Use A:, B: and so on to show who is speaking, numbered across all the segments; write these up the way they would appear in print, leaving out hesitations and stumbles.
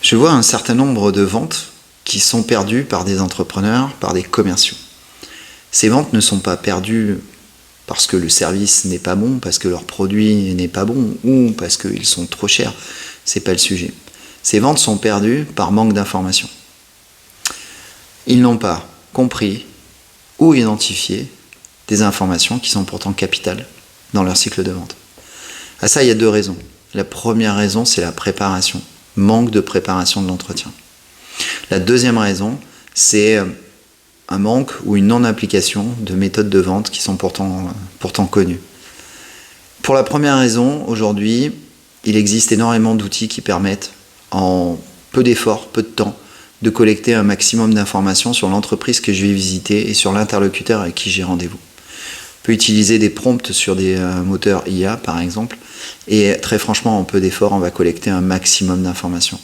A: Je vois un certain nombre de ventes qui sont perdues par des entrepreneurs, par des commerciaux. Ces ventes ne sont pas perdues parce que le service n'est pas bon, parce que leur produit n'est pas bon ou parce qu'ils sont trop chers. C'est pas le sujet. Ces ventes sont perdues par manque d'information. Ils n'ont pas compris ou identifié des informations qui sont pourtant capitales dans leur cycle de vente. À ça, il y a deux raisons. La première raison, c'est la préparation. Manque de préparation de l'entretien. La deuxième raison, c'est un manque ou une non-application de méthodes de vente qui sont pourtant connues. Pour la première raison, aujourd'hui, il existe énormément d'outils qui permettent, en peu d'efforts, peu de temps, de collecter un maximum d'informations sur l'entreprise que je vais visiter et sur l'interlocuteur avec qui j'ai rendez-vous. On peut utiliser des prompts sur des moteurs IA, par exemple, et très franchement, en peu d'efforts, on va collecter un maximum d'informations.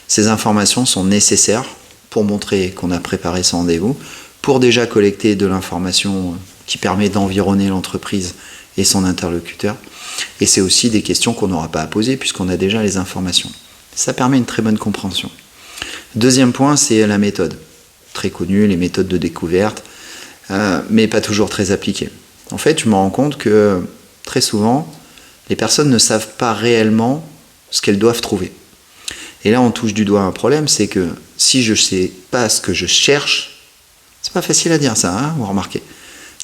A: Ces informations sont nécessaires pour montrer qu'on a préparé son rendez-vous, pour déjà collecter de l'information qui permet d'environner l'entreprise et son interlocuteur. Et c'est aussi des questions qu'on n'aura pas à poser puisqu'on a déjà les informations. Ça permet une très bonne compréhension. Deuxième point, c'est la méthode. Très connue, les méthodes de découverte, mais pas toujours très appliquées. En fait, je me rends compte que très souvent, les personnes ne savent pas réellement ce qu'elles doivent trouver. Et là, on touche du doigt un problème, c'est que si je ne sais pas ce que je cherche, c'est pas facile à dire ça, hein, vous remarquez.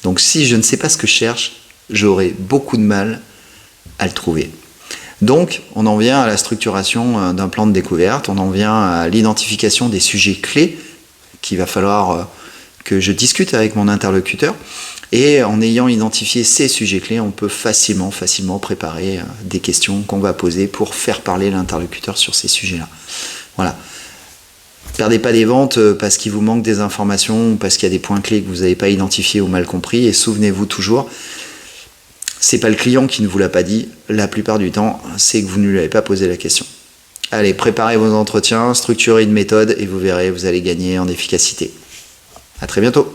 A: Donc si je ne sais pas ce que je cherche, j'aurai beaucoup de mal à le trouver. Donc, on en vient à la structuration d'un plan de découverte, on en vient à l'identification des sujets clés qu'il va falloir que je discute avec mon interlocuteur. Et en ayant identifié ces sujets clés, on peut facilement préparer des questions qu'on va poser pour faire parler l'interlocuteur sur ces sujets-là. Voilà. Perdez pas des ventes parce qu'il vous manque des informations ou parce qu'il y a des points clés que vous n'avez pas identifiés ou mal compris. Et souvenez-vous toujours, c'est pas le client qui ne vous l'a pas dit. La plupart du temps, c'est que vous ne lui avez pas posé la question. Allez, préparez vos entretiens, structurez une méthode et vous verrez, vous allez gagner en efficacité. À très bientôt.